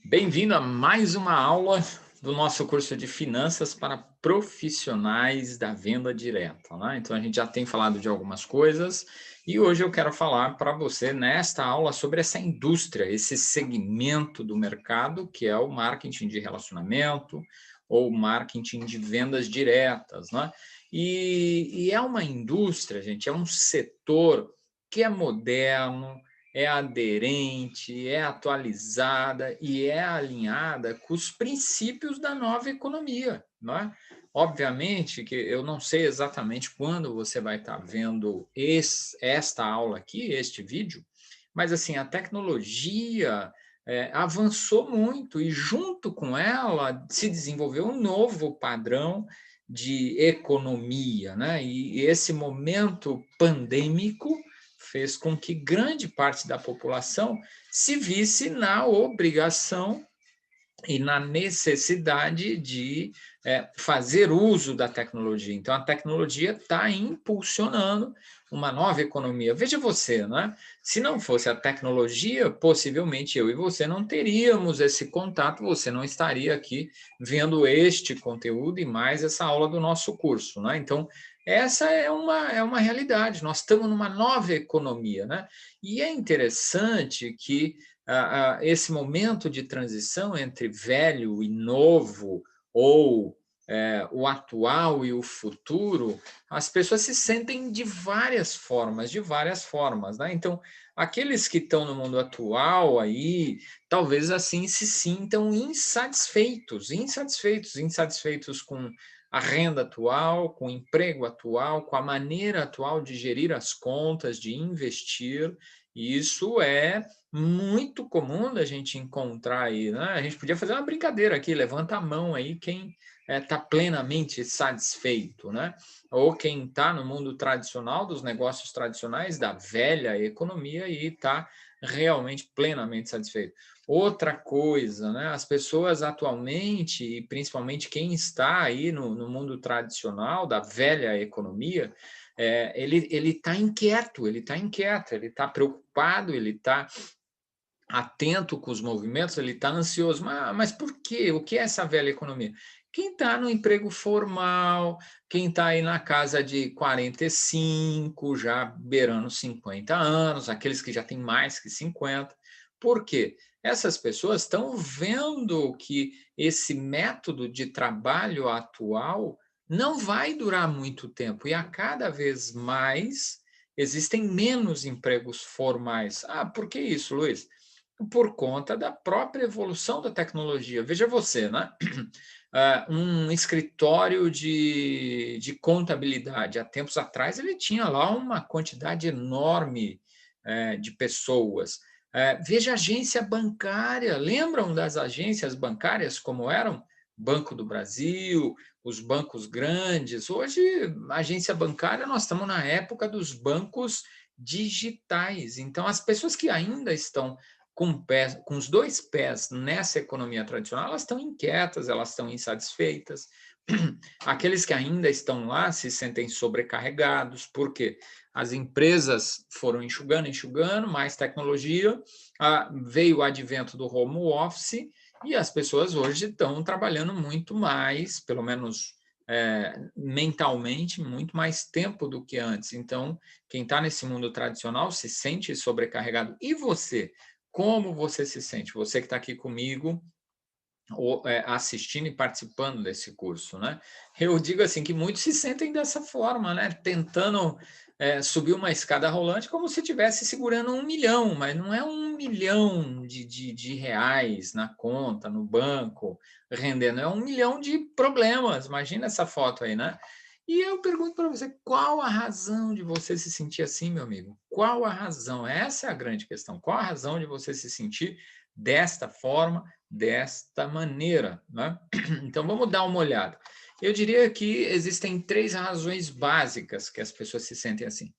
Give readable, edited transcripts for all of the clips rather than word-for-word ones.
Bem-vindo a mais uma aula do nosso curso de Finanças para profissionais da venda direta, né? Então, a gente já tem falado de algumas coisas e hoje eu quero falar para você nesta aula sobre essa indústria, esse segmento do mercado que é o marketing de relacionamento ou marketing de vendas diretas, né? E é uma indústria, gente, é um setor que é moderno, é aderente, é atualizada e é alinhada com os princípios da nova economia, não é? Obviamente que eu não sei exatamente quando você vai estar vendo esta aula aqui, este vídeo, mas assim, a tecnologia avançou muito e junto com ela se desenvolveu um novo padrão de economia, né? E esse momento pandêmico fez com que grande parte da população se visse na obrigação e na necessidade de fazer uso da tecnologia. Então, a tecnologia está impulsionando uma nova economia. Veja você, né? Se não fosse a tecnologia, possivelmente eu e você não teríamos esse contato, você não estaria aqui vendo este conteúdo e mais essa aula do nosso curso, né? Então, essa é uma realidade. Nós estamos numa nova economia, né? E é interessante que esse momento de transição entre velho e novo, ou o atual e o futuro, as pessoas se sentem de várias formas, né? Então, aqueles que estão no mundo atual aí, talvez assim se sintam insatisfeitos com a renda atual, com o emprego atual, com a maneira atual de gerir as contas, de investir. E isso é muito comum da gente encontrar aí, né? A gente podia fazer uma brincadeira aqui, levanta a mão aí quem está plenamente satisfeito, né? Ou quem está no mundo tradicional, dos negócios tradicionais, da velha economia e está realmente plenamente satisfeito. Outra coisa, né? As pessoas atualmente, e principalmente quem está aí no mundo tradicional, da velha economia, ele está inquieto, ele está preocupado, ele está atento com os movimentos, ele está ansioso. Mas por quê? O que é essa velha economia? Quem está no emprego formal, quem está aí na casa de 45, já beirando 50 anos, aqueles que já têm mais que 50. Por quê? Essas pessoas estão vendo que esse método de trabalho atual não vai durar muito tempo e a cada vez mais existem menos empregos formais. Ah, por que isso, Luiz? Por conta da própria evolução da tecnologia. Veja você, né? Um escritório de contabilidade, há tempos atrás, ele tinha lá uma quantidade enorme de pessoas. Veja a agência bancária, lembram das agências bancárias como eram? Banco do Brasil, os bancos grandes. Hoje, a agência bancária, nós estamos na época dos bancos digitais. Então, as pessoas que ainda estão com os dois pés nessa economia tradicional, elas estão inquietas, elas estão insatisfeitas. Aqueles que ainda estão lá se sentem sobrecarregados, porque as empresas foram enxugando, mais tecnologia, veio o advento do home office e as pessoas hoje estão trabalhando muito mais, pelo menos mentalmente, muito mais tempo do que antes. Então, quem está nesse mundo tradicional se sente sobrecarregado. E você? Como você se sente? Você que está aqui comigo, assistindo e participando desse curso, né? Eu digo assim que muitos se sentem dessa forma, né? Tentando subir uma escada rolante como se estivesse segurando 1 milhão, mas não é 1 milhão de reais na conta, no banco, rendendo, é 1 milhão de problemas. Imagina essa foto aí, né? E eu pergunto para você, qual a razão de você se sentir assim, meu amigo? Qual a razão? Essa é a grande questão. Qual a razão de você se sentir desta forma, desta maneira, né? Então vamos dar uma olhada. Eu diria que existem 3 razões básicas que as pessoas se sentem assim.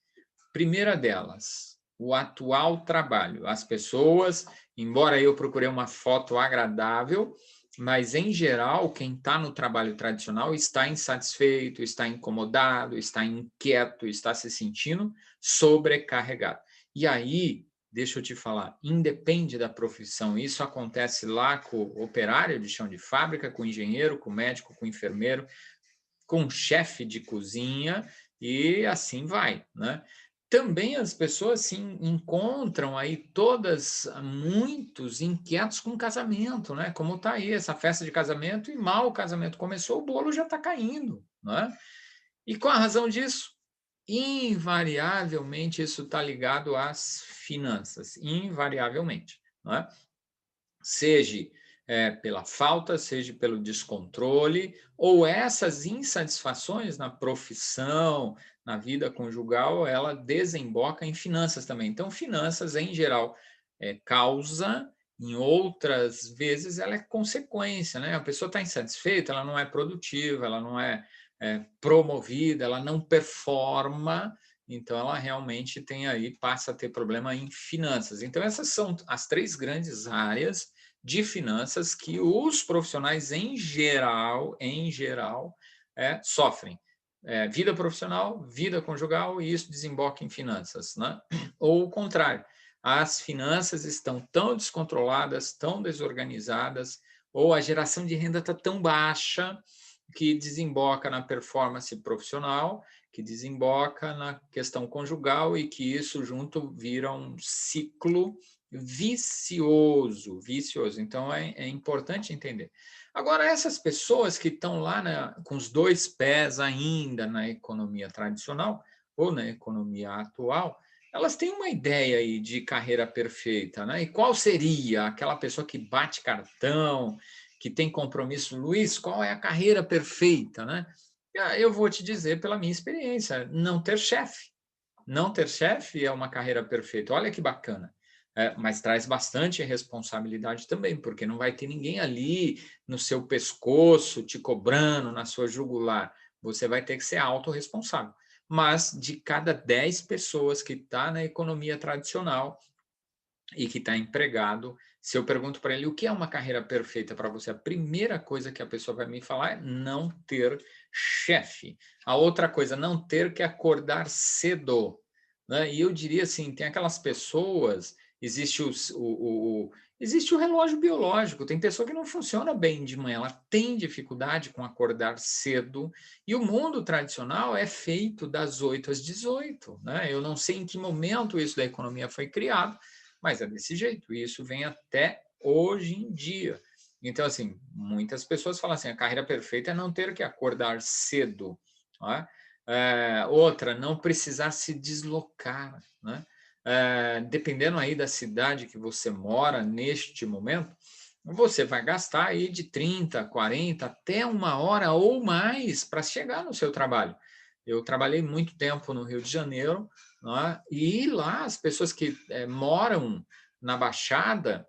Primeira delas, o atual trabalho. As pessoas, embora eu procurei uma foto agradável, mas em geral, quem está no trabalho tradicional está insatisfeito, está incomodado, está inquieto, está se sentindo sobrecarregado. E aí deixa eu te falar, independe da profissão. Isso acontece lá com o operário de chão de fábrica, com o engenheiro, com o médico, com o enfermeiro, com o chefe de cozinha e assim vai, né? Também as pessoas se encontram aí todas, muitos inquietos com o casamento, né? Como está aí essa festa de casamento e mal o casamento começou, o bolo já está caindo, né? E qual a razão disso? Invariavelmente isso está ligado às finanças, invariavelmente, não é? Seja pela falta, seja pelo descontrole, ou essas insatisfações na profissão, na vida conjugal, ela desemboca em finanças também. Então, finanças, em geral, é causa, em outras vezes, ela é consequência, né? A pessoa está insatisfeita, ela não é produtiva, ela não é promovida, ela não performa, então ela realmente tem aí, passa a ter problema em finanças. Então, essas são as três grandes áreas de finanças que os profissionais em geral, sofrem. Vida profissional, vida conjugal, e isso desemboca em finanças, né? Ou o contrário, as finanças estão tão descontroladas, tão desorganizadas, ou a geração de renda está tão baixa que desemboca na performance profissional, que desemboca na questão conjugal e que isso junto vira um ciclo vicioso. Então, é importante entender. Agora, essas pessoas que estão lá com os dois pés ainda na economia tradicional ou na economia atual, elas têm uma ideia aí de carreira perfeita, né? E qual seria aquela pessoa que bate cartão, que tem compromisso? Luiz, qual é a carreira perfeita, né? Eu vou te dizer pela minha experiência, não ter chefe. Não ter chefe é uma carreira perfeita. Olha que bacana. Mas traz bastante responsabilidade também, porque não vai ter ninguém ali no seu pescoço, te cobrando, na sua jugular. Você vai ter que ser autorresponsável. Mas de cada 10 pessoas que está na economia tradicional e que está empregado, se eu pergunto para ele o que é uma carreira perfeita para você, a primeira coisa que a pessoa vai me falar é não ter chefe. A outra coisa, não ter que acordar cedo, né? E eu diria assim, tem aquelas pessoas, existe o relógio biológico, tem pessoa que não funciona bem de manhã, ela tem dificuldade com acordar cedo, e o mundo tradicional é feito das 8 às 18, né? Eu não sei em que momento isso da economia foi criado, mas é desse jeito, e isso vem até hoje em dia. Então, assim, muitas pessoas falam assim, a carreira perfeita é não ter que acordar cedo, não é? Outra, não precisar se deslocar, né? Dependendo aí da cidade que você mora neste momento, você vai gastar aí de 30, 40, até 1 hora ou mais para chegar no seu trabalho. Eu trabalhei muito tempo no Rio de Janeiro, né? E lá as pessoas que moram na Baixada,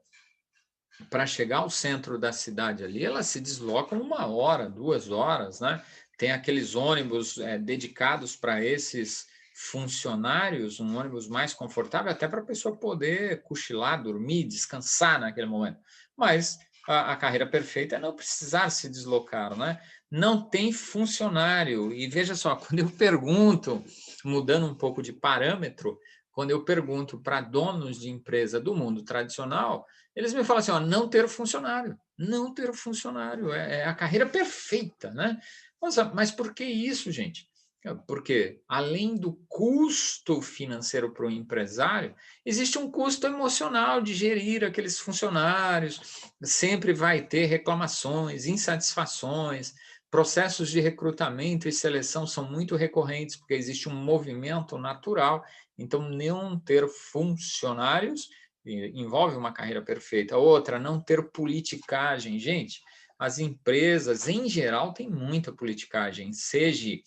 para chegar ao centro da cidade ali, elas se deslocam 1 hora, 2 horas, né? Tem aqueles ônibus dedicados para esses funcionários, um ônibus mais confortável, até para a pessoa poder cochilar, dormir, descansar naquele momento. Mas a carreira perfeita é não precisar se deslocar, né? Não tem funcionário. E veja só, quando eu pergunto, mudando um pouco de parâmetro, quando eu pergunto para donos de empresa do mundo tradicional, eles me falam assim, ó, não ter funcionário, não ter funcionário, é a carreira perfeita, né? Mas por que isso, gente? Porque, além do custo financeiro para o empresário, existe um custo emocional de gerir aqueles funcionários, sempre vai ter reclamações, insatisfações, processos de recrutamento e seleção são muito recorrentes, porque existe um movimento natural, então não ter funcionários envolve uma carreira perfeita. Outra, não ter politicagem. Gente, as empresas, em geral, têm muita politicagem, seja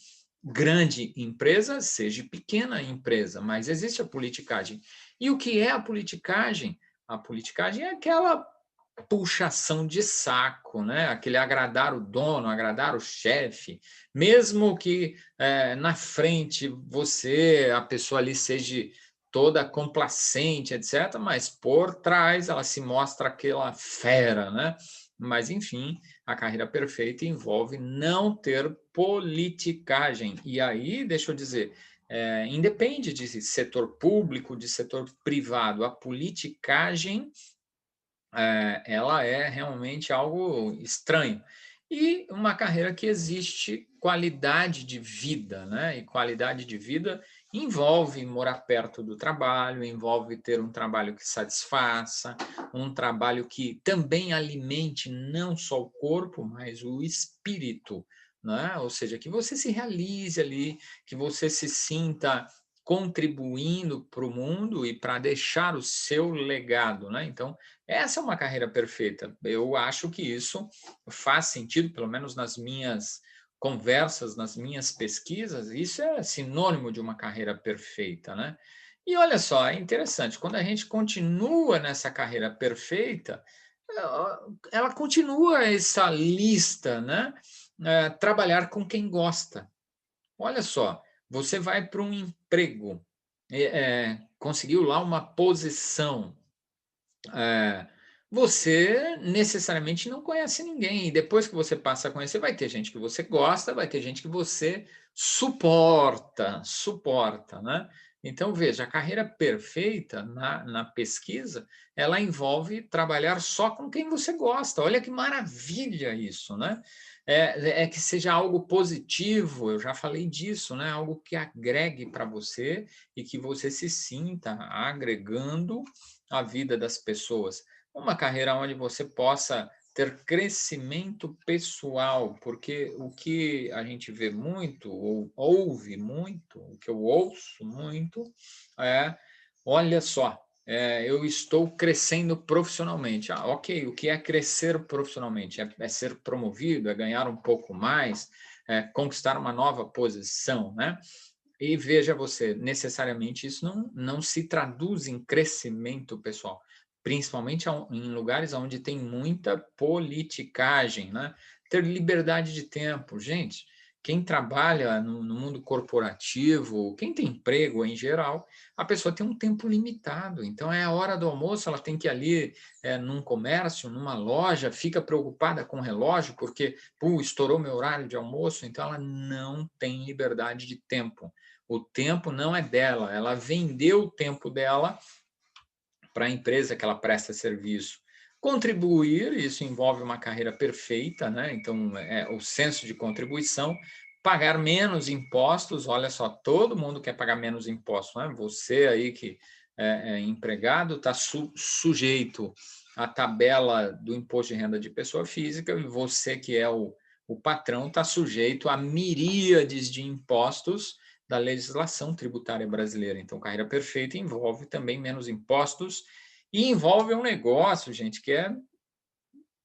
grande empresa, seja pequena empresa, mas existe a politicagem. E o que é a politicagem? A politicagem é aquela puxação de saco, né? Aquele agradar o dono, agradar o chefe, mesmo que na frente a pessoa ali seja toda complacente, etc., mas por trás ela se mostra aquela fera, né? Mas, enfim, a carreira perfeita envolve não ter politicagem. E aí, deixa eu dizer, independe de setor público, de setor privado. A politicagem ela é realmente algo estranho. E uma carreira que existe qualidade de vida, né? E qualidade de vida envolve morar perto do trabalho, envolve ter um trabalho que satisfaça, um trabalho que também alimente não só o corpo, mas o espírito, né? Ou seja, que você se realize ali, que você se sinta contribuindo para o mundo e para deixar o seu legado, né? Então, essa é uma carreira perfeita. Eu acho que isso faz sentido, pelo menos nas minhas conversas, nas minhas pesquisas, isso é sinônimo de uma carreira perfeita, né? E olha só, é interessante, quando a gente continua nessa carreira perfeita, ela continua essa lista, né? Trabalhar com quem gosta. Olha só, você vai para um emprego, conseguiu lá uma posição, é, você necessariamente não conhece ninguém. E depois que você passa a conhecer, vai ter gente que você gosta, vai ter gente que você suporta, né? Então, veja, a carreira perfeita na pesquisa, ela envolve trabalhar só com quem você gosta. Olha que maravilha isso, né? Que seja algo positivo, eu já falei disso, né? Algo que agregue para você e que você se sinta agregando a vida das pessoas. Uma carreira onde você possa ter crescimento pessoal, porque o que a gente vê muito, ou ouve muito, o que eu ouço muito, é: olha só, eu estou crescendo profissionalmente. Ah, ok, o que é crescer profissionalmente? É ser promovido, é ganhar um pouco mais, é conquistar uma nova posição, né? E veja você, necessariamente isso não se traduz em crescimento pessoal, principalmente em lugares onde tem muita politicagem, né? Ter liberdade de tempo. Gente, quem trabalha no mundo corporativo, quem tem emprego em geral, a pessoa tem um tempo limitado. Então, é a hora do almoço, ela tem que ir ali num comércio, numa loja, fica preocupada com o relógio, porque, estourou meu horário de almoço, então ela não tem liberdade de tempo. O tempo não é dela, ela vendeu o tempo dela para a empresa que ela presta serviço. Contribuir, isso envolve uma carreira perfeita, né? Então, o senso de contribuição, pagar menos impostos, olha só, todo mundo quer pagar menos impostos, né? Você aí que é empregado está sujeito à tabela do imposto de renda de pessoa física, e você que é o patrão está sujeito a miríades de impostos da legislação tributária brasileira. Então, carreira perfeita envolve também menos impostos e envolve um negócio, gente, que é,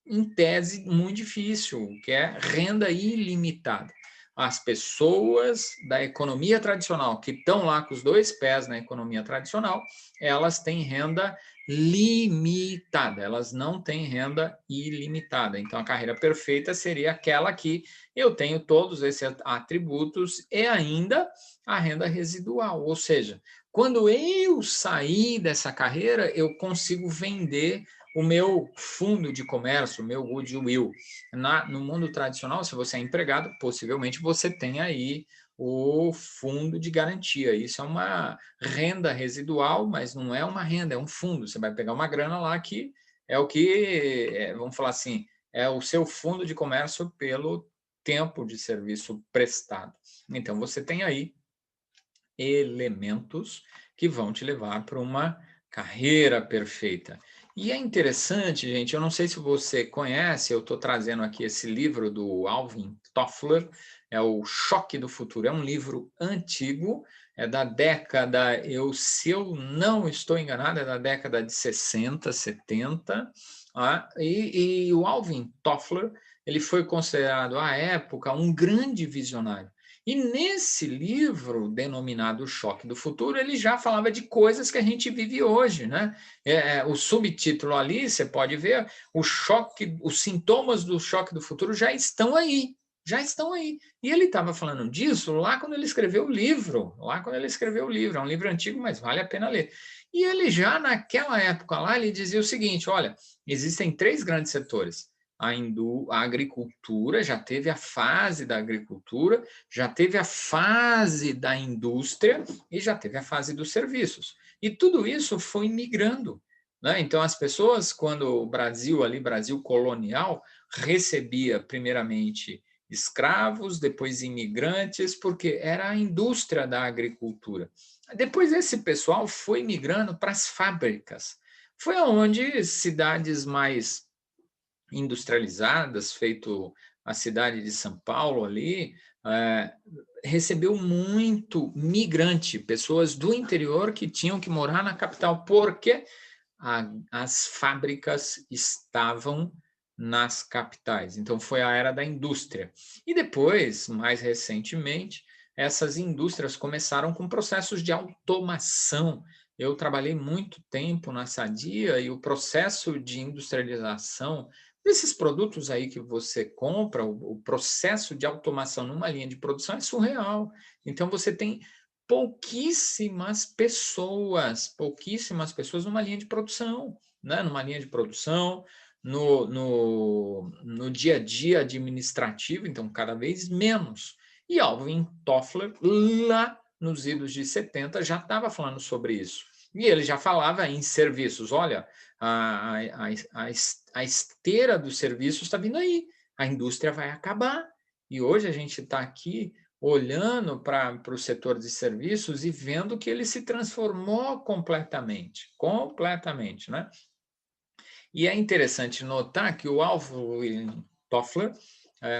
em tese, muito difícil, que é renda ilimitada. As pessoas da economia tradicional, que estão lá com os dois pés na economia tradicional, elas têm renda limitada, elas não têm renda ilimitada. Então, a carreira perfeita seria aquela que eu tenho todos esses atributos e ainda a renda residual, ou seja, quando eu sair dessa carreira, eu consigo vender o meu fundo de comércio, o meu goodwill. No mundo tradicional, se você é empregado, possivelmente você tem aí o fundo de garantia. Isso é uma renda residual, mas não é uma renda, é um fundo. Você vai pegar uma grana lá que é o que, vamos falar assim, é o seu fundo de comércio pelo tempo de serviço prestado. Então, você tem aí elementos que vão te levar para uma carreira perfeita. E é interessante, gente, eu não sei se você conhece, eu estou trazendo aqui esse livro do Alvin Toffler, é o Choque do Futuro, é um livro antigo, é da década, se eu não estou enganado, é da década de 60, 70, e o Alvin Toffler, ele foi considerado, à época, um grande visionário. E nesse livro, denominado O Choque do Futuro, ele já falava de coisas que a gente vive hoje, né? O subtítulo ali, você pode ver, os sintomas do choque do futuro já estão aí. Já estão aí. E ele estava falando disso lá quando ele escreveu o livro. É um livro antigo, mas vale a pena ler. E ele já naquela época lá, ele dizia o seguinte: olha, existem três grandes setores. a agricultura, já teve a fase da agricultura, já teve a fase da indústria e já teve a fase dos serviços. E tudo isso foi migrando, né? Então, as pessoas, quando o Brasil, ali, Brasil colonial, recebia primeiramente escravos, depois imigrantes, porque era a indústria da agricultura. Depois esse pessoal foi migrando para as fábricas. Foi onde cidades mais industrializadas, feito a cidade de São Paulo ali, eh, recebeu muito migrante, pessoas do interior que tinham que morar na capital, porque as fábricas estavam nas capitais. Então, foi a era da indústria. E depois, mais recentemente, essas indústrias começaram com processos de automação. Eu trabalhei muito tempo na Sadia e o processo de industrialização desses produtos aí que você compra, o processo de automação numa linha de produção é surreal. Então, você tem pouquíssimas pessoas numa linha de produção, né? Numa linha de produção, no dia a dia administrativo, então cada vez menos. E Alvin Toffler, lá nos idos de 70, já estava falando sobre isso. E ele já falava em serviços. Olha, a esteira dos serviços está vindo aí, a indústria vai acabar. E hoje a gente está aqui olhando para o setor de serviços e vendo que ele se transformou completamente, né? E é interessante notar que o Alvin Toffler,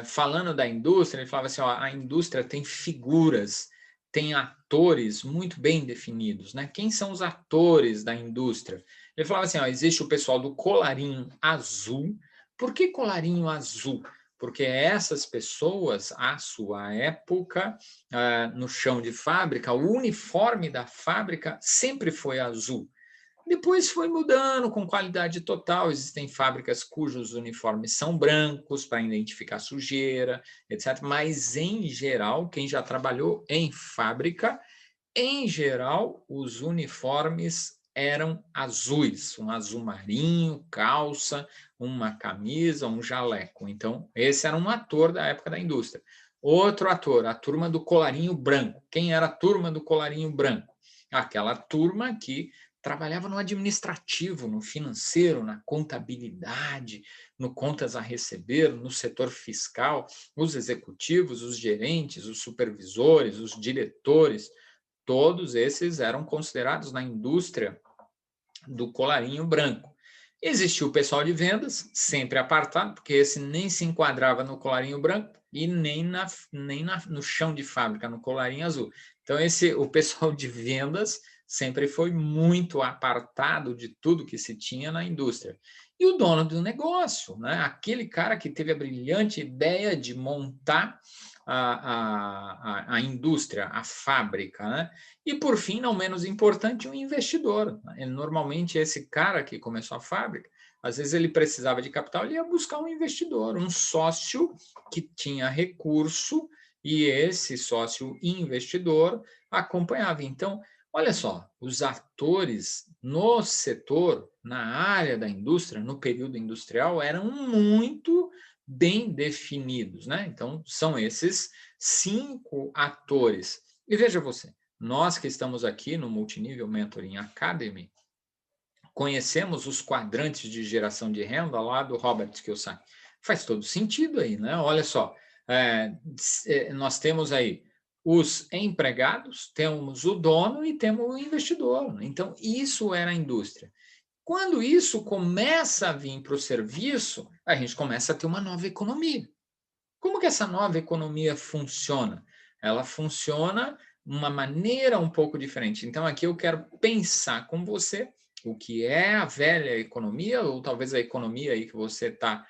falando da indústria, ele falava assim, ó, a indústria tem figuras, tem atores muito bem definidos, né? Quem são os atores da indústria? Ele falava assim, ó, existe o pessoal do colarinho azul. Por que colarinho azul? Porque essas pessoas, à sua época, no chão de fábrica, o uniforme da fábrica sempre foi azul. Depois foi mudando com qualidade total. Existem fábricas cujos uniformes são brancos para identificar sujeira, etc. Mas, em geral, quem já trabalhou em fábrica, em geral, os uniformes eram azuis, um azul marinho, calça, uma camisa, um jaleco. Então, esse era um ator da época da indústria. Outro ator, a turma do colarinho branco. Quem era a turma do colarinho branco? Aquela turma que trabalhava no administrativo, no financeiro, na contabilidade, no contas a receber, no setor fiscal, os executivos, os gerentes, os supervisores, os diretores, todos esses eram considerados na indústria do colarinho branco. Existiu o pessoal de vendas, sempre apartado, porque esse nem se enquadrava no colarinho branco e nem no chão de fábrica, no colarinho azul. Então, o pessoal de vendas sempre foi muito apartado de tudo que se tinha na indústria. E o dono do negócio, né? Aquele cara que teve a brilhante ideia de montar a indústria, a fábrica, né? E, por fim, não menos importante, um investidor. Normalmente, esse cara que começou a fábrica, às vezes ele precisava de capital, ele ia buscar um investidor, um sócio que tinha recurso, e esse sócio investidor acompanhava. Então, olha só, os atores no setor, na área da indústria, no período industrial, eram muito bem definidos, né? Então, são esses 5 atores. E veja você, nós que estamos aqui no Multinível Mentoring Academy, conhecemos os quadrantes de geração de renda lá do Robert Kiyosaki. Faz todo sentido aí, né? Olha só, nós temos aí os empregados, temos o dono e temos o investidor. Então, isso era a indústria. Quando isso começa a vir para o serviço, a gente começa a ter uma nova economia. Como que essa nova economia funciona? Ela funciona de uma maneira um pouco diferente. Então, aqui eu quero pensar com você o que é a velha economia, ou talvez a economia aí que você está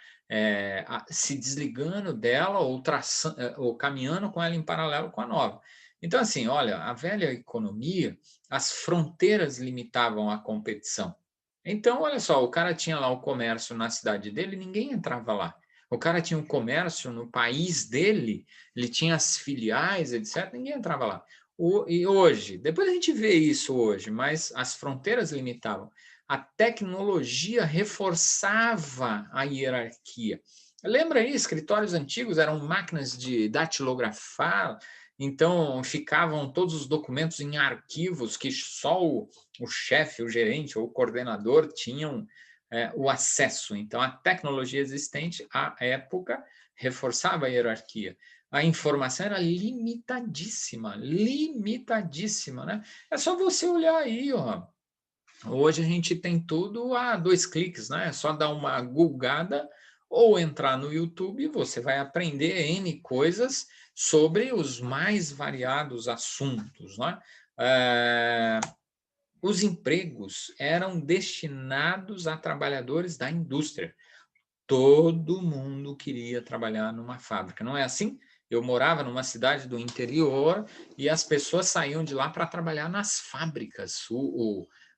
se desligando dela ou caminhando com ela em paralelo com a nova. Então, assim, olha, a velha economia, as fronteiras limitavam a competição. Então, olha só, o cara tinha lá o comércio na cidade dele, ninguém entrava lá. O cara tinha um comércio no país dele, ele tinha as filiais, etc. Ninguém entrava lá. E hoje, depois a gente vê isso hoje, mas as fronteiras limitavam. A tecnologia reforçava a hierarquia. Lembra aí, escritórios antigos eram máquinas de datilografar, então ficavam todos os documentos em arquivos que só o chefe, o gerente ou o coordenador tinham o acesso. Então, a tecnologia existente à época reforçava a hierarquia. A informação era limitadíssima, limitadíssima, né? É só você olhar aí, ó. Hoje a gente tem tudo a 2 cliques, né? É só dar uma googada ou entrar no YouTube e você vai aprender N coisas sobre os mais variados assuntos, né? Eh, os empregos eram destinados a trabalhadores da indústria. Todo mundo queria trabalhar numa fábrica, não é assim? Eu morava numa cidade do interior e as pessoas saíam de lá para trabalhar nas fábricas.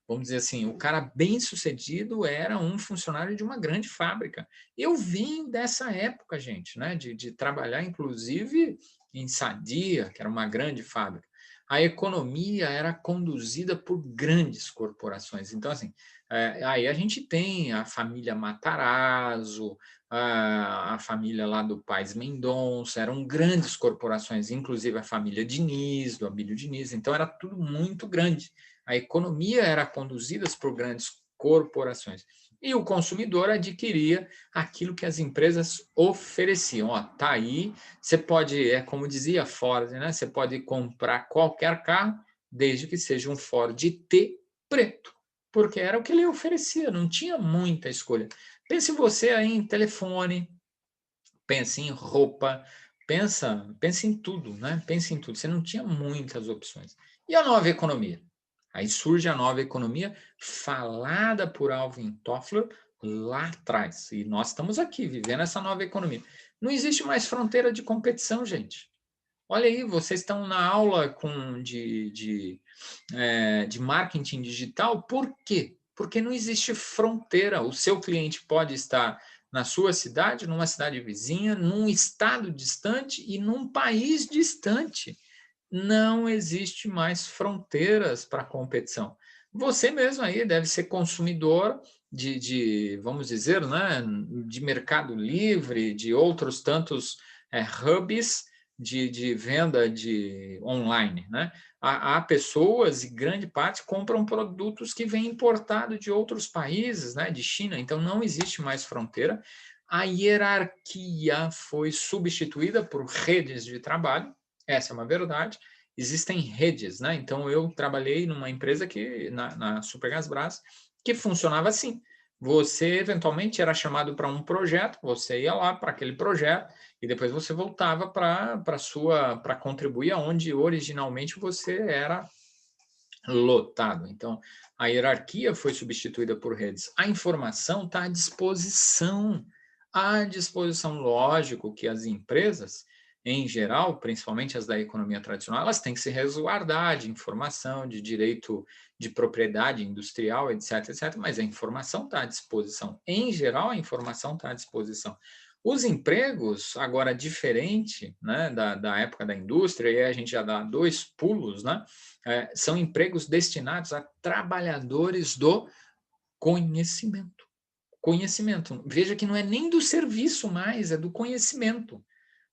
Vamos dizer assim, o cara bem-sucedido era um funcionário de uma grande fábrica. Eu vim dessa época, gente, né? De trabalhar, inclusive, em Sadia, que era uma grande fábrica. A economia era conduzida por grandes corporações. Então, assim, aí a gente tem a família Matarazzo, a família lá do Paes Mendonça, eram grandes corporações, inclusive a família Diniz, do Abílio Diniz, então era tudo muito grande. A economia era conduzida por grandes corporações. E o consumidor adquiria aquilo que as empresas ofereciam. Ó, tá aí, você pode, é como dizia Ford, né? Você pode comprar qualquer carro, desde que seja um Ford T preto, porque era o que ele oferecia, não tinha muita escolha. Pense você aí em telefone, pense em roupa, pensa em tudo, né? Pense em tudo. Você não tinha muitas opções. E a nova economia? Aí surge a nova economia falada por Alvin Toffler lá atrás. E nós estamos aqui vivendo essa nova economia. Não existe mais fronteira de competição, gente. Olha aí, vocês estão na aula de marketing digital, por quê? Porque não existe fronteira. O seu cliente pode estar na sua cidade, numa cidade vizinha, num estado distante e num país distante. Não existe mais fronteiras para competição. Você mesmo aí deve ser consumidor vamos dizer, né, de Mercado Livre, de outros tantos hubs de venda online, né? Há pessoas, e grande parte, compram produtos que vêm importados de outros países, né, de China, então não existe mais fronteira. A hierarquia foi substituída por redes de trabalho, essa é uma verdade. Existem redes, né? Então eu trabalhei numa empresa que, na Supergasbras, que funcionava assim. Você eventualmente era chamado para um projeto, você ia lá para aquele projeto, e depois você voltava para contribuir aonde originalmente você era lotado. Então, a hierarquia foi substituída por redes. A informação está à disposição. Lógico que as empresas, em geral, principalmente as da economia tradicional, elas têm que se resguardar de informação, de direito de propriedade industrial, etc, etc. Mas a informação está à disposição. Em geral, a informação está à disposição. Os empregos, agora diferente, né, da época da indústria, e aí a gente já dá 2 pulos, né, são empregos destinados a trabalhadores do conhecimento. Conhecimento. Veja que não é nem do serviço mais, é do conhecimento.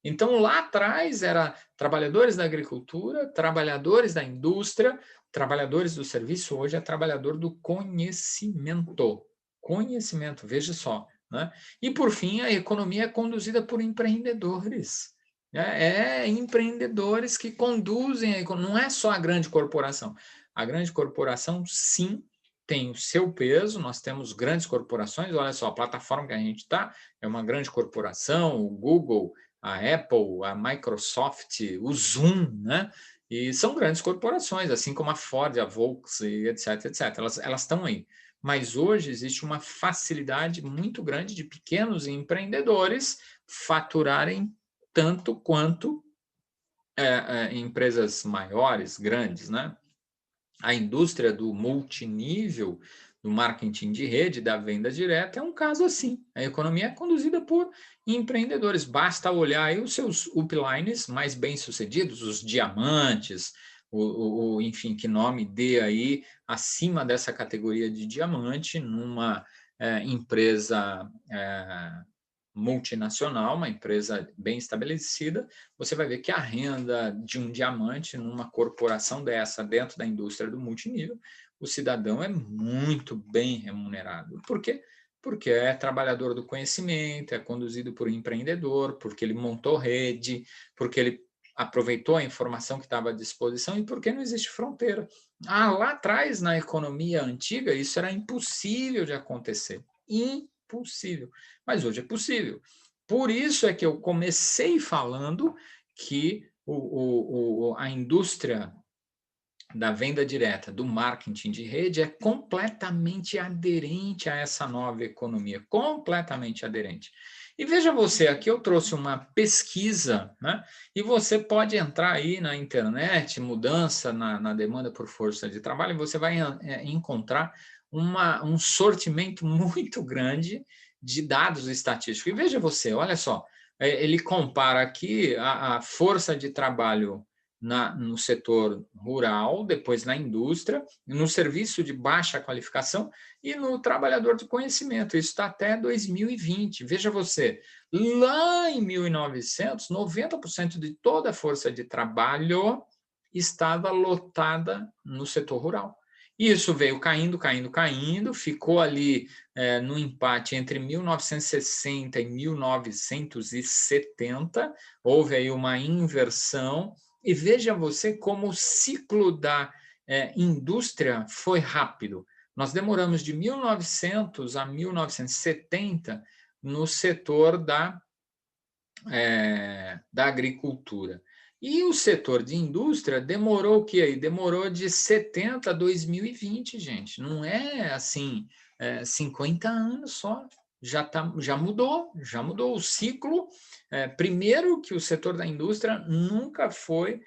Então, lá atrás, era trabalhadores da agricultura, trabalhadores da indústria, trabalhadores do serviço, hoje é trabalhador do conhecimento. Conhecimento, veja só. Né? E, por fim, a economia é conduzida por empreendedores. É empreendedores que conduzem a economia, não é só a grande corporação. A grande corporação, sim, tem o seu peso, nós temos grandes corporações, olha só, a plataforma que a gente está é uma grande corporação, o Google, a Apple, a Microsoft, o Zoom, né? E são grandes corporações, assim como a Ford, a Volkswagen, etc, etc. Elas estão aí. Mas hoje existe uma facilidade muito grande de pequenos empreendedores faturarem tanto quanto empresas maiores, grandes, né? A indústria do multinível, do marketing de rede, da venda direta, é um caso assim. A economia é conduzida por empreendedores. Basta olhar aí os seus uplines mais bem-sucedidos, os diamantes, enfim, que nome dê aí, acima dessa categoria de diamante, numa empresa multinacional, uma empresa bem estabelecida, você vai ver que a renda de um diamante numa corporação dessa, dentro da indústria do multinível, o cidadão é muito bem remunerado. Por quê? Porque é trabalhador do conhecimento, é conduzido por um empreendedor, porque ele montou rede, porque ele aproveitou a informação que estava à disposição e porque não existe fronteira. Lá atrás, na economia antiga, isso era impossível de acontecer. Impossível. Mas hoje é possível. Por isso é que eu comecei falando que a indústria da venda direta, do marketing de rede, é completamente aderente a essa nova economia, completamente aderente. E veja você, aqui eu trouxe uma pesquisa, né? E você pode entrar aí na internet, mudança na demanda por força de trabalho, e você vai encontrar um sortimento muito grande de dados estatísticos. E veja você, olha só, ele compara aqui a força de trabalho no setor rural, depois na indústria, no serviço de baixa qualificação e no trabalhador do conhecimento. Isso está até 2020. Veja você, lá em 1900, 90% de toda a força de trabalho estava lotada no setor rural. E isso veio caindo, caindo, caindo, ficou ali no empate entre 1960 e 1970, houve aí uma inversão, e veja você como o ciclo da indústria foi rápido. Nós demoramos de 1900 a 1970 no setor da agricultura. E o setor de indústria demorou o quê aí? Demorou de 70 a 2020, gente. Não é assim, 50 anos só. Já mudou o ciclo. Primeiro que o setor da indústria nunca foi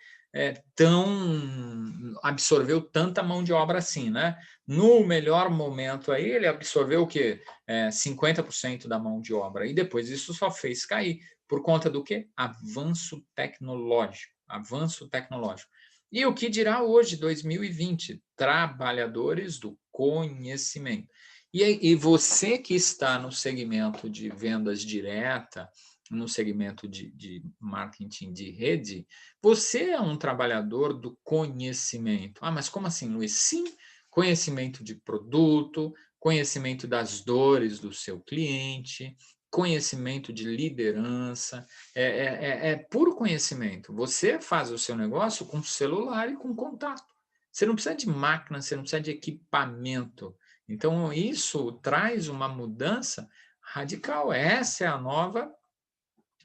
absorveu tanta mão de obra assim, né? No melhor momento aí, ele absorveu o quê? 50% da mão de obra. E depois isso só fez cair. Por conta do quê? Avanço tecnológico. Avanço tecnológico. E o que dirá hoje, 2020? Trabalhadores do conhecimento. E você que está no segmento de vendas direta, no segmento de marketing de rede, você é um trabalhador do conhecimento. Mas como assim, Luiz? Sim, conhecimento de produto, conhecimento das dores do seu cliente, conhecimento de liderança, é puro conhecimento. Você faz o seu negócio com celular e com contato. Você não precisa de máquina, você não precisa de equipamento. Então, isso traz uma mudança radical. Essa é a nova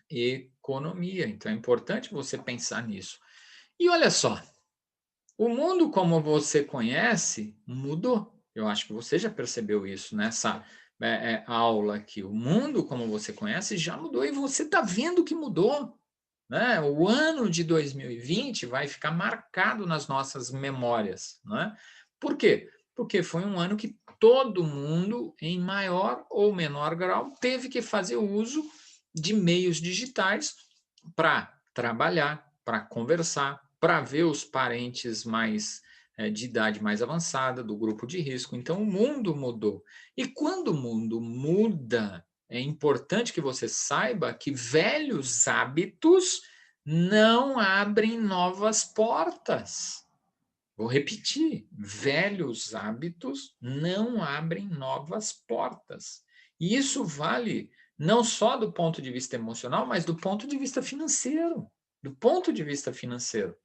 economia. Então, é importante você pensar nisso. E olha só, o mundo como você conhece mudou. Eu acho que você já percebeu isso nessa aula aqui. O mundo como você conhece já mudou e você está vendo que mudou. Né? O ano de 2020 vai ficar marcado nas nossas memórias. Né? Por quê? Porque foi um ano que todo mundo, em maior ou menor grau, teve que fazer uso de meios digitais para trabalhar, para conversar, para ver os parentes mais de idade mais avançada, do grupo de risco. Então, o mundo mudou. E quando o mundo muda, é importante que você saiba que velhos hábitos não abrem novas portas. Vou repetir: velhos hábitos não abrem novas portas. E isso vale não só do ponto de vista emocional, mas do ponto de vista financeiro. Do ponto de vista financeiro.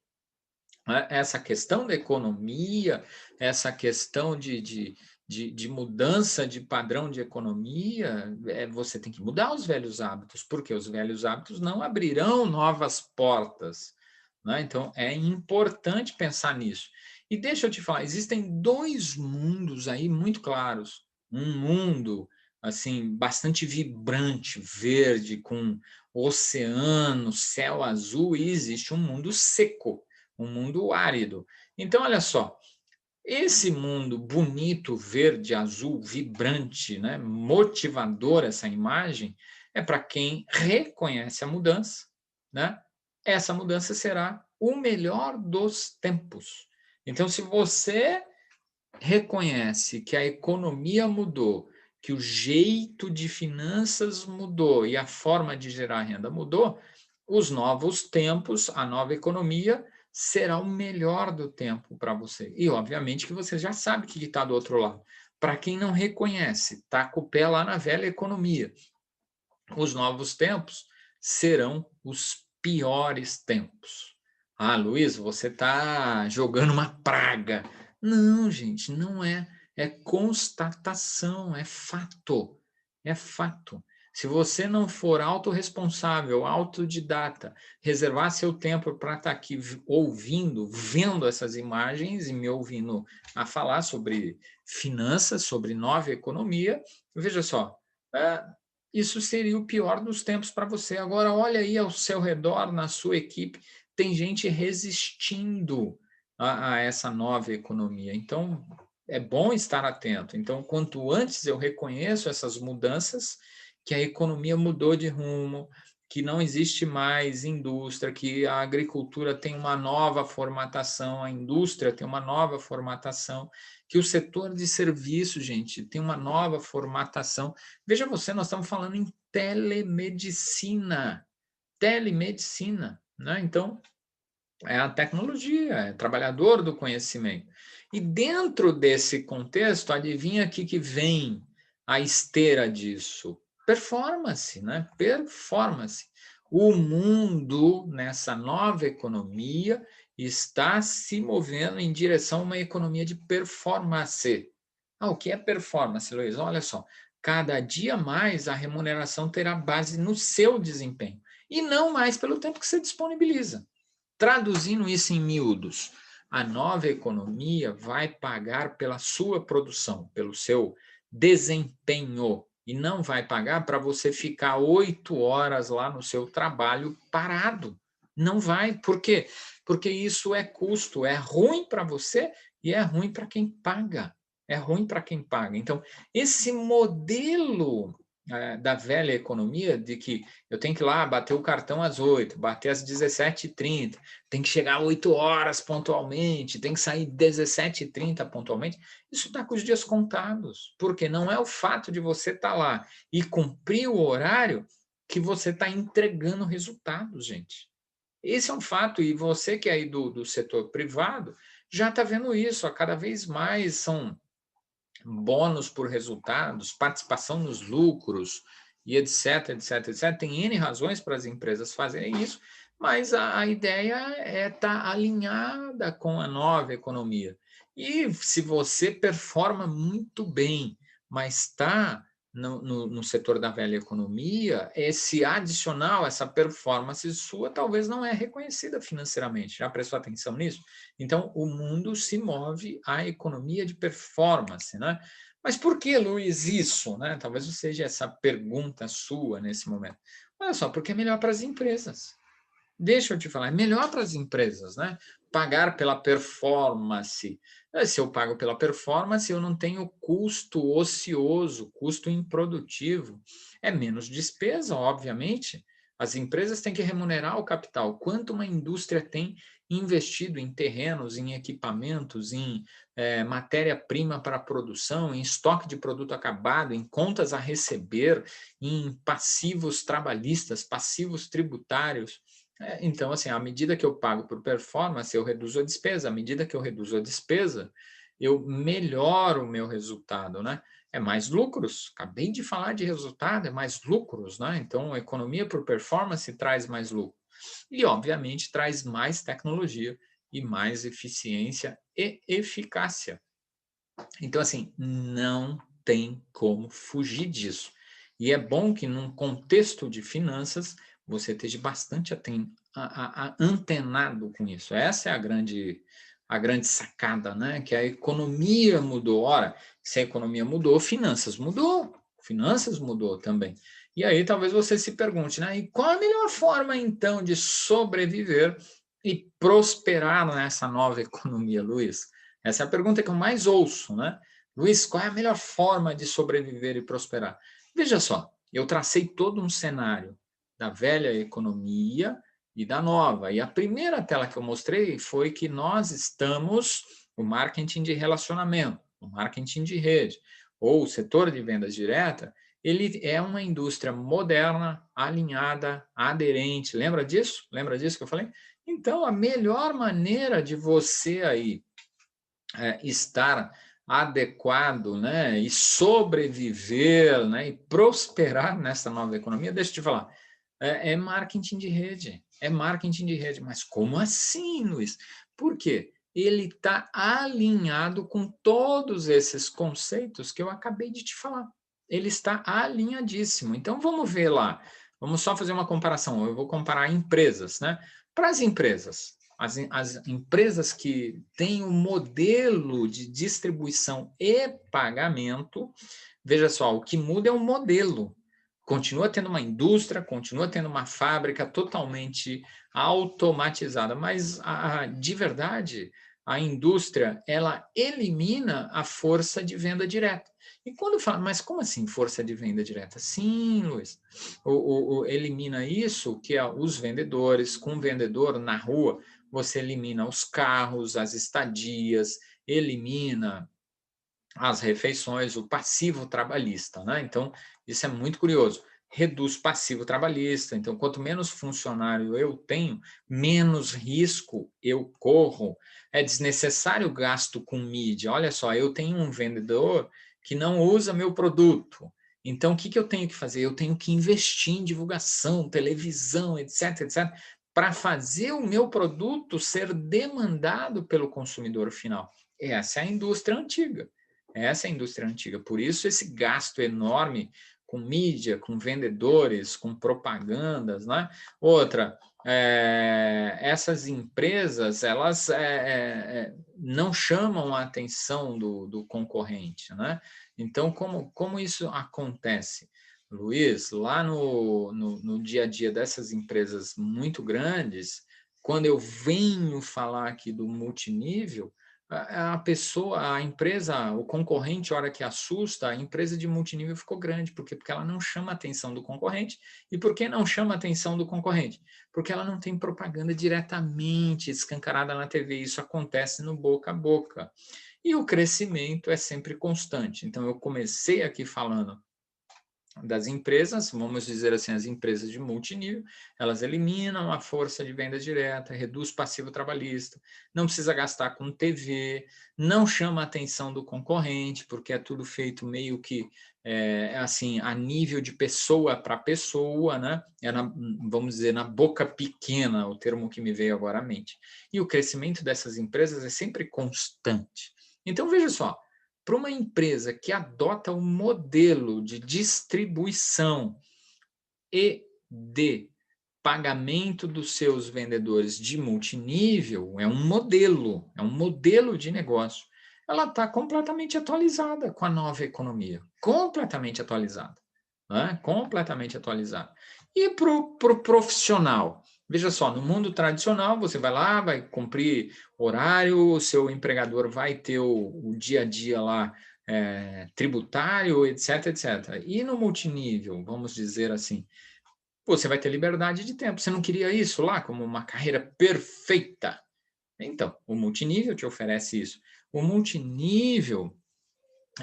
Essa questão da economia, essa questão de mudança de padrão de economia, você tem que mudar os velhos hábitos, porque os velhos hábitos não abrirão novas portas. Né? Então, é importante pensar nisso. E deixa eu te falar, existem dois mundos aí muito claros. Um mundo assim bastante vibrante, verde, com oceano, céu azul, e existe um mundo seco, um mundo árido. Então, olha só, esse mundo bonito, verde, azul, vibrante, né, motivador, essa imagem, é para quem reconhece a mudança, né? Essa mudança será o melhor dos tempos. Então, se você reconhece que a economia mudou, que o jeito de finanças mudou e a forma de gerar renda mudou, os novos tempos, a nova economia será o melhor do tempo para você. E, obviamente, que você já sabe o que está do outro lado. Para quem não reconhece, está com o pé lá na velha economia. Os novos tempos serão os piores tempos. Ah, Luiz, você está jogando uma praga. Não, gente, não é. É constatação, é fato. É fato. Se você não for autorresponsável, autodidata, reservar seu tempo para estar aqui ouvindo, vendo essas imagens e me ouvindo a falar sobre finanças, sobre nova economia, veja só, é, isso seria o pior dos tempos para você. Agora, olha aí ao seu redor, na sua equipe, tem gente resistindo a essa nova economia. Então, é bom estar atento. Então, quanto antes eu reconheço essas mudanças, que a economia mudou de rumo, que não existe mais indústria, que a agricultura tem uma nova formatação, a indústria tem uma nova formatação, que o setor de serviços, gente, tem uma nova formatação. Veja você, nós estamos falando em telemedicina. Telemedicina, né? Então, é a tecnologia, é trabalhador do conhecimento. E dentro desse contexto, adivinha aqui que vem a esteira disso? Performance, né? Performance. O mundo, nessa nova economia, está se movendo em direção a uma economia de performance. Ah, o que é performance, Luiz? Olha só, cada dia mais a remuneração terá base no seu desempenho e não mais pelo tempo que você disponibiliza. Traduzindo isso em miúdos, a nova economia vai pagar pela sua produção, pelo seu desempenho, e não vai pagar para você ficar 8 horas lá no seu trabalho parado. Não vai. Por quê? Porque isso é custo, é ruim para você e é ruim para quem paga. É ruim para quem paga. Então, esse modelo da velha economia, de que eu tenho que ir lá bater o cartão às 8, bater às 17h30, tem que chegar 8 horas pontualmente, tem que sair 17h30 pontualmente, isso está com os dias contados, porque não é o fato de você estar lá e cumprir o horário que você está entregando resultados, gente. Esse é um fato, e você que é aí do setor privado já está vendo isso, a cada vez mais são bônus por resultados, participação nos lucros e etc, etc, etc. Tem N razões para as empresas fazerem isso, mas a ideia é estar alinhada com a nova economia. E se você performa muito bem, mas está no setor da velha economia, esse adicional, essa performance sua, talvez não é reconhecida financeiramente. Já prestou atenção nisso? Então, o mundo se move à economia de performance, né? Mas por que, Luiz, isso? Né? Talvez seja essa pergunta sua nesse momento. Olha só, porque é melhor para as empresas. Deixa eu te falar, é melhor para as empresas, né? Pagar pela performance. Se eu pago pela performance, eu não tenho custo ocioso, custo improdutivo. É menos despesa, obviamente. As empresas têm que remunerar o capital. Quanto uma indústria tem investido em terrenos, em equipamentos, em matéria-prima para a produção, em estoque de produto acabado, em contas a receber, em passivos trabalhistas, passivos tributários. Então, assim, à medida que eu pago por performance, eu reduzo a despesa. À medida que eu reduzo a despesa, eu melhoro o meu resultado, né? É mais lucros. Acabei de falar de resultado, é mais lucros, né? Então, a economia por performance traz mais lucro. E, obviamente, traz mais tecnologia e mais eficiência e eficácia. Então, assim, não tem como fugir disso. E é bom que, num contexto de finanças, você esteja bastante antenado com isso. Essa é a grande sacada, né? Que a economia mudou. Ora, se a economia mudou, finanças mudou. Finanças mudou também. E aí talvez você se pergunte, né? E qual a melhor forma, então, de sobreviver e prosperar nessa nova economia, Luiz? Essa é a pergunta que eu mais ouço, né? Luiz, qual é a melhor forma de sobreviver e prosperar? Veja só, eu tracei todo um cenário da velha economia e da nova. E a primeira tela que eu mostrei foi que nós estamos o marketing de relacionamento, o marketing de rede, ou o setor de vendas direta, ele é uma indústria moderna, alinhada, aderente. Lembra disso? Lembra disso que eu falei? Então, a melhor maneira de você aí estar adequado, né, e sobreviver, né, e prosperar nessa nova economia, deixa eu te falar, é marketing de rede, é marketing de rede. Mas como assim, Luiz? Por quê? Ele está alinhado com todos esses conceitos que eu acabei de te falar. Ele está alinhadíssimo. Então, vamos ver lá. Vamos só fazer uma comparação. Eu vou comparar empresas, né? Para as empresas, as empresas que têm um modelo de distribuição e pagamento, veja só, o que muda é o modelo. Continua tendo uma indústria, continua tendo uma fábrica totalmente automatizada, mas de verdade, a indústria ela elimina a força de venda direta. E quando fala, mas como assim força de venda direta? Sim, Luiz, elimina isso, que é os vendedores, com o vendedor na rua, você elimina os carros, as estadias, elimina as refeições, o passivo trabalhista, né? Então, isso é muito curioso. Reduz passivo trabalhista. Então, quanto menos funcionário eu tenho, menos risco eu corro. É desnecessário gasto com mídia. Olha só, eu tenho um vendedor que não usa meu produto. Então, o que eu tenho que fazer? Eu tenho que investir em divulgação, televisão, etc, etc, para fazer o meu produto ser demandado pelo consumidor final. Essa é a indústria antiga. Essa é a indústria antiga. Por isso, esse gasto enorme com mídia, com vendedores, com propagandas, né? Outra, essas empresas, elas não chamam a atenção do concorrente, né? Então, como isso acontece? Luiz, lá no dia a dia dessas empresas muito grandes, quando eu venho falar aqui do multinível, a pessoa, a empresa, o concorrente, a hora que assusta, a empresa de multinível ficou grande. Por quê? Porque ela não chama a atenção do concorrente. E por que não chama a atenção do concorrente? Porque ela não tem propaganda diretamente escancarada na TV. Isso acontece no boca a boca. E o crescimento é sempre constante. Então, eu comecei aqui falando das empresas, vamos dizer assim, as empresas de multinível, elas eliminam a força de venda direta, reduz passivo trabalhista, não precisa gastar com TV, não chama a atenção do concorrente, porque é tudo feito meio que assim, a nível de pessoa para pessoa, né? Vamos dizer, na boca pequena, o termo que me veio agora à mente. E o crescimento dessas empresas é sempre constante. Então, veja só, para uma empresa que adota um modelo de distribuição e de pagamento dos seus vendedores de multinível, é um modelo de negócio. Ela está completamente atualizada com a nova economia, completamente atualizada, né? Completamente atualizada. E para o profissional? Veja só, no mundo tradicional, você vai lá, vai cumprir horário, o seu empregador vai ter o dia a dia lá tributário, etc, etc. E no multinível, vamos dizer assim, você vai ter liberdade de tempo. Você não queria isso lá como uma carreira perfeita? Então, o multinível te oferece isso. O multinível,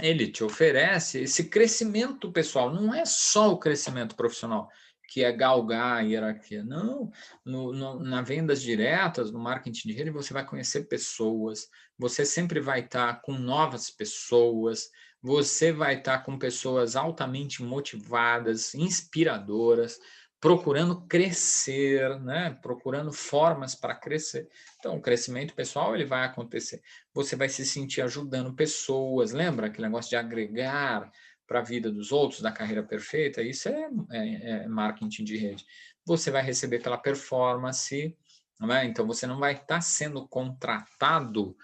ele te oferece esse crescimento pessoal. Não é só o crescimento profissional, que é galgar a hierarquia. Não, na vendas diretas, no marketing de rede, você vai conhecer pessoas, você sempre vai estar com novas pessoas, você vai estar com pessoas altamente motivadas, inspiradoras, procurando crescer, né? Procurando formas para crescer. Então, o crescimento pessoal ele vai acontecer. Você vai se sentir ajudando pessoas. Lembra aquele negócio de agregar para a vida dos outros, da carreira perfeita? Isso é marketing de rede. Você vai receber pela performance, não é? Então você não vai estar sendo contratado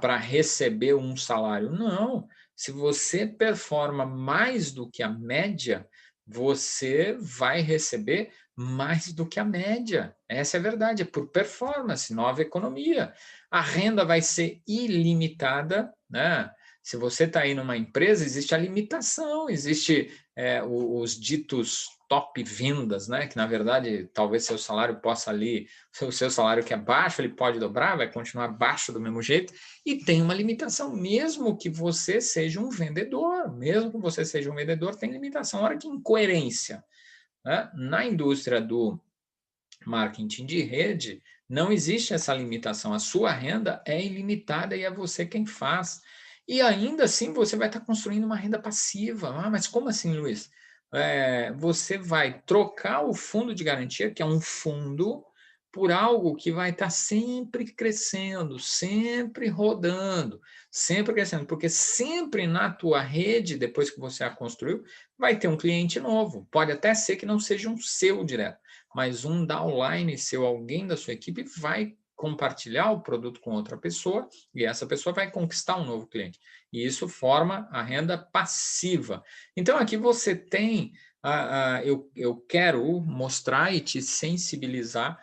para receber um salário. Não. Se você performa mais do que a média, você vai receber mais do que a média. Essa é a verdade, é por performance, nova economia. A renda vai ser ilimitada, né? Se você está aí numa empresa, existe a limitação, existe os ditos top vendas, né? Que na verdade talvez seu salário possa ali, o seu salário que é baixo, ele pode dobrar, vai continuar baixo do mesmo jeito, e tem uma limitação, mesmo que você seja um vendedor, tem limitação. Olha que incoerência, né? Na indústria do marketing de rede, não existe essa limitação. A sua renda é ilimitada e é você quem faz. E ainda assim você vai estar construindo uma renda passiva. Ah, mas como assim, Luiz? Você vai trocar o fundo de garantia, que é um fundo, por algo que vai estar sempre crescendo, sempre rodando, sempre crescendo, porque sempre na tua rede, depois que você a construiu, vai ter um cliente novo. Pode até ser que não seja um seu direto, mas um downline seu, alguém da sua equipe, vai compartilhar o produto com outra pessoa e essa pessoa vai conquistar um novo cliente. E isso forma a renda passiva. Então, aqui você tem, eu quero mostrar e te sensibilizar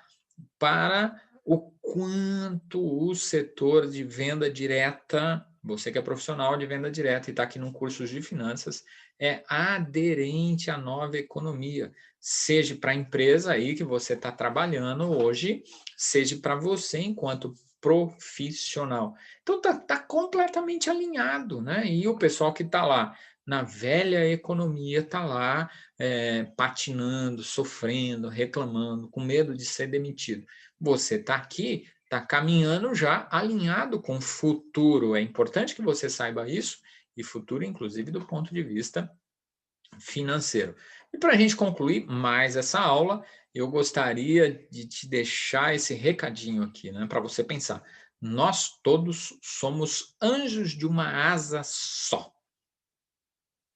para o quanto o setor de venda direta, você que é profissional de venda direta e está aqui no curso de finanças, é aderente à nova economia, seja para a empresa aí que você está trabalhando hoje, seja para você enquanto profissional. Então tá completamente alinhado, né? E o pessoal que está lá na velha economia está lá patinando, sofrendo, reclamando, com medo de ser demitido. Você está aqui, está caminhando já alinhado com o futuro. É importante que você saiba isso, e futuro, inclusive, do ponto de vista financeiro. E para a gente concluir mais essa aula, eu gostaria de te deixar esse recadinho aqui, né, para você pensar. Nós todos somos anjos de uma asa só.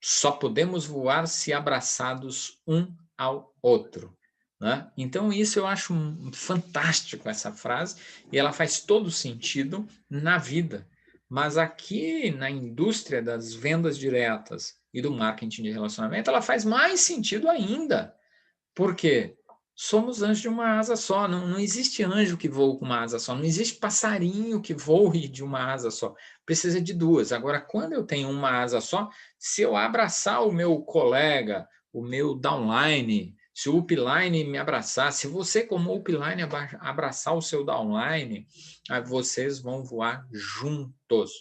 Só podemos voar se abraçados um ao outro, né? Então, isso eu acho fantástico, essa frase, e ela faz todo sentido na vida. Mas aqui na indústria das vendas diretas e do marketing de relacionamento, ela faz mais sentido ainda. Por quê? Somos anjos de uma asa só. Não existe anjo que voa com uma asa só. Não existe passarinho que voe de uma asa só. Precisa de duas. Agora, quando eu tenho uma asa só, se eu abraçar o meu colega, o meu downline, se o upline me abraçar, se você, como upline, abraçar o seu downline, vocês vão voar juntos.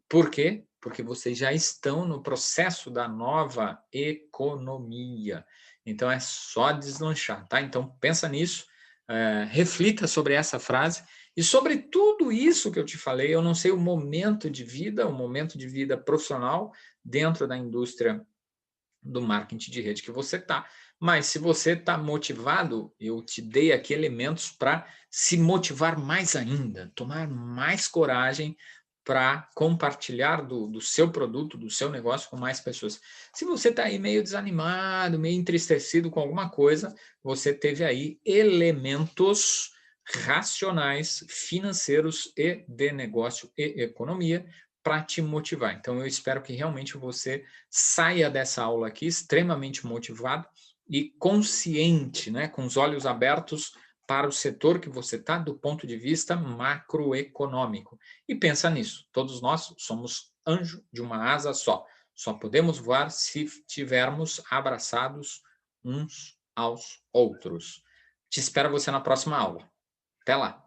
Por quê? Porque vocês já estão no processo da nova economia. Então é só deslanchar, tá? Então pensa nisso, reflita sobre essa frase e sobre tudo isso que eu te falei. Eu não sei o momento de vida profissional dentro da indústria do marketing de rede que você está, mas se você está motivado, eu te dei aqui elementos para se motivar mais ainda, tomar mais coragem para compartilhar do seu produto, do seu negócio com mais pessoas. Se você está aí meio desanimado, meio entristecido com alguma coisa, você teve aí elementos racionais, financeiros e de negócio e economia para te motivar. Então, eu espero que realmente você saia dessa aula aqui extremamente motivado e consciente, né, com os olhos abertos para o setor que você está do ponto de vista macroeconômico. E pensa nisso, todos nós somos anjo de uma asa só. Só podemos voar se estivermos abraçados uns aos outros. Te espero você na próxima aula. Até lá!